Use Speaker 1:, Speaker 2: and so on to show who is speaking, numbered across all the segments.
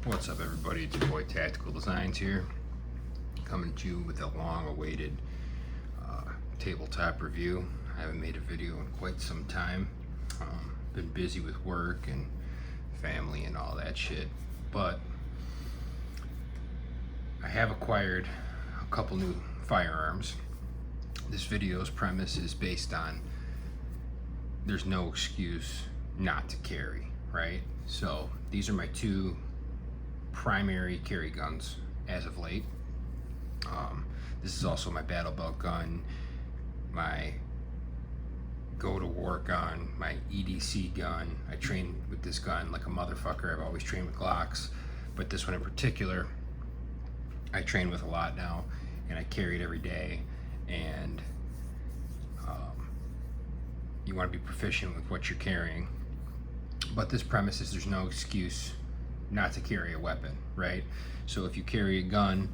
Speaker 1: What's up, everybody? It's your boy Tactical Designs here, coming to you with a long-awaited tabletop review. I haven't made a video in quite some time. Been busy with work and family and all that shit, but I have acquired a couple new firearms. This video's premise is based on there's no excuse not to carry, right? So these are my two primary carry guns as of late. This is also my battle belt gun, my go to war gun, my EDC gun. I train with this gun like a motherfucker. I've always trained with Glocks, but this one in particular I train with a lot now, and I carry it every day. And you want to be proficient with what you're carrying, but this premise is there's no excuse not to carry a weapon, right? So if you carry a gun,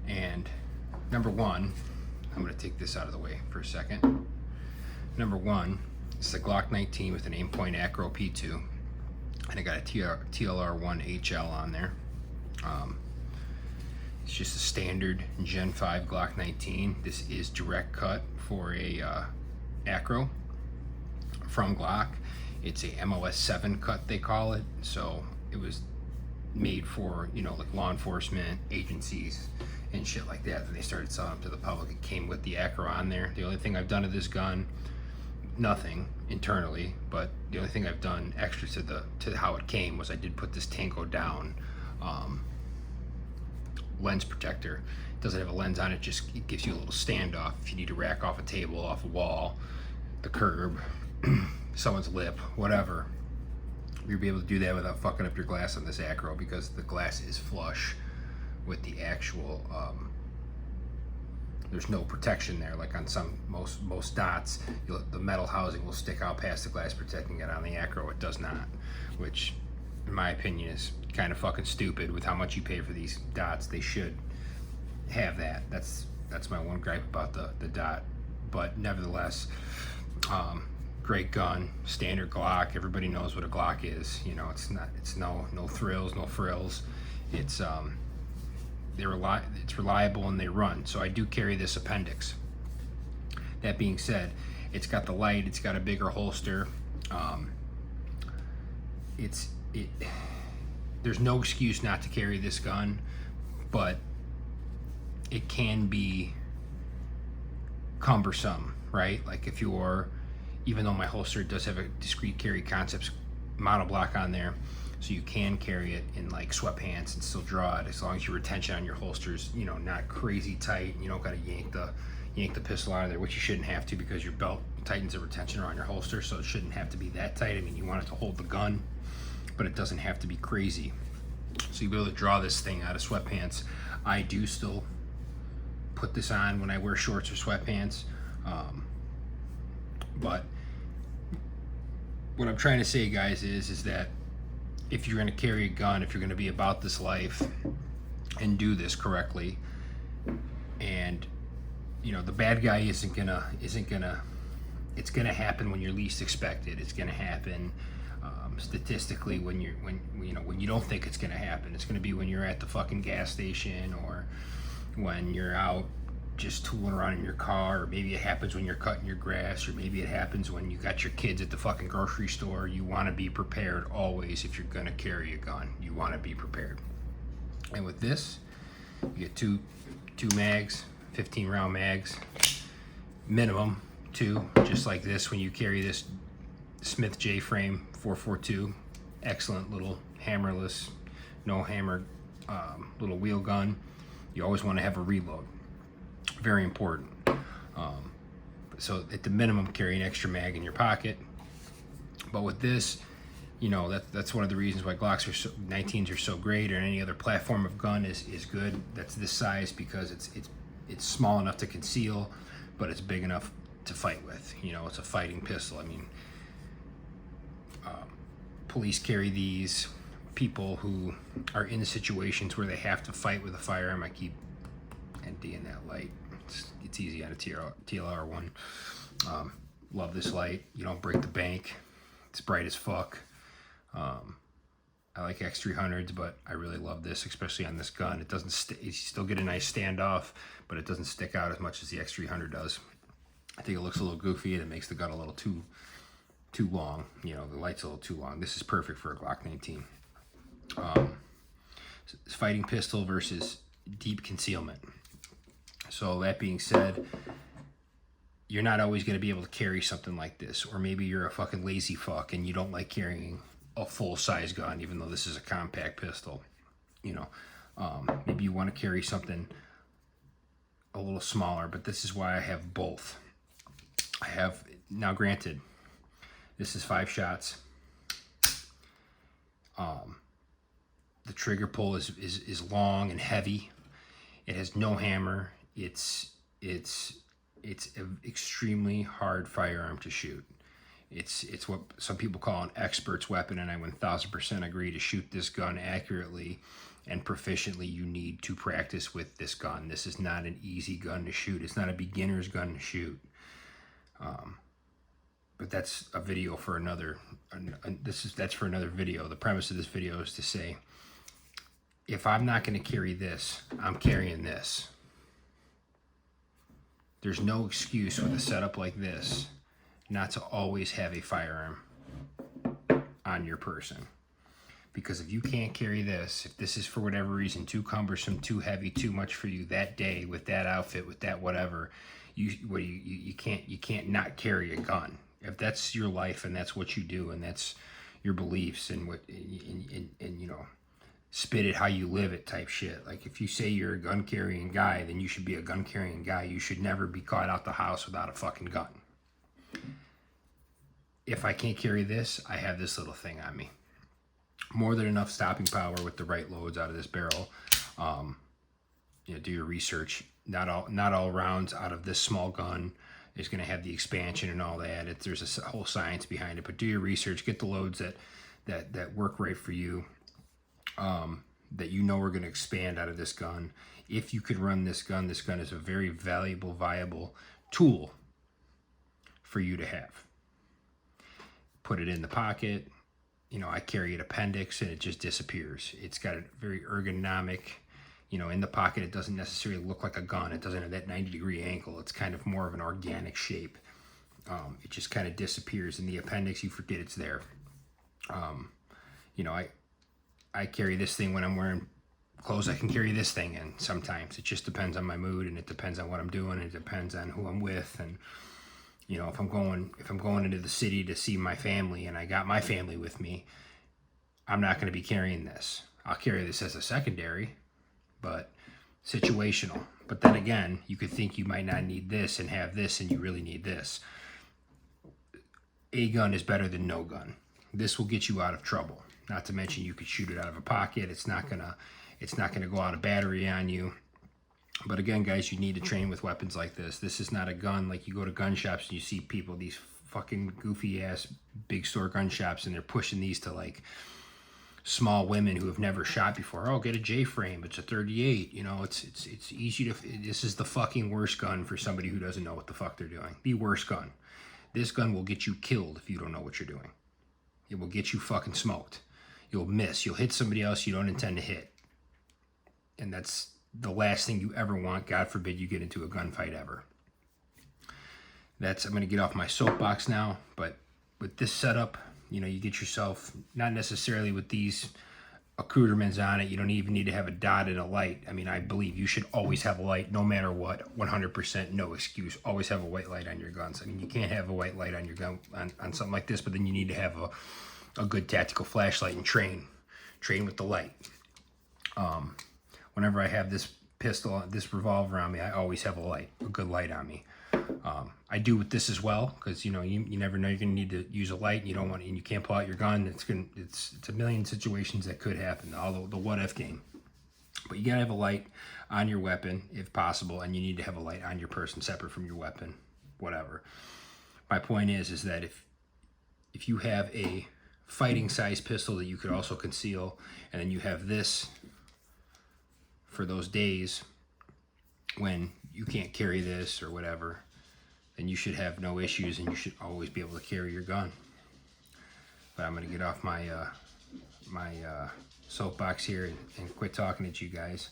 Speaker 1: and number one, I'm going to take this out of the way for a second. Number one, it's the Glock 19 with an aim-point Acro P2, and I got a TLR1 HL on there. It's just a standard Gen 5 Glock 19. This is direct cut for a Acro from Glock. It's a MOS 7 cut, they call it. So it was made for, you know, like law enforcement agencies and shit like that. Then they started selling them to the public. It came with the Acro on there. The only thing I've done to this gun, nothing internally, but the only thing I've done extra to how it came was I did put this Tango down lens protector. It doesn't have a lens on it, just it gives you a little standoff if you need to rack off a table, off a wall, the curb, someone's lip, whatever. You'll be able to do that without fucking up your glass on this Acro, because the glass is flush with the actual there's no protection there like on most dots. The metal housing will stick out past the glass protecting it. On the Acro it does not, which in my opinion is kind of fucking stupid. With how much you pay for these dots, they should have that. That's my one gripe about the dot. But nevertheless, great gun, standard Glock. Everybody knows what a Glock is. You know, it's no thrills, no frills. It's it's reliable and they run. So I do carry this appendix. That being said, it's got the light, it's got a bigger holster. There's no excuse not to carry this gun, but it can be cumbersome, right? Like if you're, even though my holster does have a discrete carry concepts model block on there, so you can carry it in like sweatpants and still draw it, as long as your retention on your holsters, you know, not crazy tight. You don't got to yank the pistol out of there, which you shouldn't have to, because your belt tightens the retention around your holster, so it shouldn't have to be that tight. I mean, you want it to hold the gun, but it doesn't have to be crazy. So you'll be able to draw this thing out of sweatpants. I do still put this on when I wear shorts or sweatpants, but what I'm trying to say, guys, is that if you're going to carry a gun, if you're going to be about this life and do this correctly, and you know the bad guy isn't gonna it's gonna happen when you're least expected. It's gonna happen statistically when you don't think it's gonna happen. It's gonna be when you're at the fucking gas station, or when you're out just tooling around in your car, or maybe it happens when you're cutting your grass, or maybe it happens when you got your kids at the fucking grocery store. You want to be prepared always. If you're gonna carry a gun, you want to be prepared. And with this, you get two mags, 15 round mags, minimum two, just like this. When you carry this Smith J-frame 442, excellent little hammerless, no hammer, little wheel gun, you always want to have a reload. Very important. So at the minimum, carry an extra mag in your pocket. But with this, you know, that's one of the reasons why Glocks 19s are so great, or any other platform of gun is good that's this size, because it's small enough to conceal, but it's big enough to fight with. You know, it's a fighting pistol. I mean, police carry these. People who are in situations where they have to fight with a firearm, I keep emptying that light. It's easy on a TLR1. Love this light. You don't break the bank. It's bright as fuck. I like X300s, but I really love this, especially on this gun. It doesn't you still get a nice standoff, but it doesn't stick out as much as the X300 does. I think it looks a little goofy, and it makes the gun a little too long. You know, the light's a little too long. This is perfect for a Glock 19. Fighting pistol versus deep concealment. So that being said, you're not always going to be able to carry something like this, or maybe you're a fucking lazy fuck and you don't like carrying a full-size gun, even though this is a compact pistol. You know, maybe you want to carry something a little smaller, but this is why I have both. I have, now granted, this is 5 shots. The trigger pull is long and heavy. It has no hammer. It's an extremely hard firearm to shoot. It's what some people call an expert's weapon, and I 1000% agree. To shoot this gun accurately and proficiently, you need to practice with this gun. This is not an easy gun to shoot. It's not a beginner's gun to shoot. But that's a video for another. That's for another video. The premise of this video is to say, if I'm not going to carry this, I'm carrying this. There's no excuse with a setup like this not to always have a firearm on your person. Because if you can't carry this, if this is for whatever reason too cumbersome, too heavy, too much for you that day with that outfit, with that whatever, you can't not carry a gun. If that's your life and that's what you do and that's your beliefs and what and you know, spit it how you live it type shit. Like, if you say you're a gun carrying guy, then you should be a gun carrying guy. You should never be caught out the house without a fucking gun. If I can't carry this, I have this little thing on me. More than enough stopping power with the right loads out of this barrel. You know, do your research. Not all rounds out of this small gun is going to have the expansion and all that. There's a whole science behind it. But do your research. Get the loads that work right for you. That you know are going to expand out of this gun. If you could run this gun is a very valuable, viable tool for you to have. Put it in the pocket. You know, I carry an appendix and it just disappears. It's got a very ergonomic, you know, in the pocket. It doesn't necessarily look like a gun. It doesn't have that 90-degree angle. It's kind of more of an organic shape. It just kind of disappears in the appendix. You forget it's there. You know, I carry this thing when I'm wearing clothes I can carry this thing in sometimes. It just depends on my mood, and it depends on what I'm doing, and it depends on who I'm with. And, you know, if I'm going into the city to see my family and I got my family with me, I'm not going to be carrying this. I'll carry this as a secondary, but situational. But then again, you could think you might not need this and have this, and you really need this. A gun is better than no gun. This will get you out of trouble. Not to mention, you could shoot it out of a pocket. It's not gonna go out of battery on you. But again, guys, you need to train with weapons like this. This is not a gun like you go to gun shops and you see people, these fucking goofy ass big store gun shops, and they're pushing these to like small women who have never shot before. Oh, get a J-frame. It's a 38. You know, it's easy to. This is the fucking worst gun for somebody who doesn't know what the fuck they're doing. The worst gun. This gun will get you killed if you don't know what you're doing. It will get you fucking smoked. You'll miss. You'll hit somebody else you don't intend to hit. And that's the last thing you ever want. God forbid you get into a gunfight ever. I'm going to get off my soapbox now. But with this setup, you know, you get yourself, not necessarily with these accoutrements on it, you don't even need to have a dot and a light. I mean, I believe you should always have a light no matter what. 100%, no excuse. Always have a white light on your guns. I mean, you can't have a white light on your gun on something like this, but then you need to have a good tactical flashlight and train with the light. Whenever I have this pistol, this revolver on me, I always have a good light on me. I do with this as well, because you know you never know, you're gonna need to use a light, and you don't want, and you can't pull out your gun. It's a million situations that could happen. All the what if game. But you gotta have a light on your weapon if possible, and you need to have a light on your person separate from your weapon, whatever. My point is that if you have a fighting size pistol that you could also conceal, and then you have this for those days when you can't carry this or whatever, then you should have no issues, and you should always be able to carry your gun. But I'm going to get off my my soapbox here and quit talking at you guys.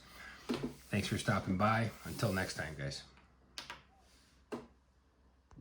Speaker 1: Thanks for stopping by. Until next time, guys.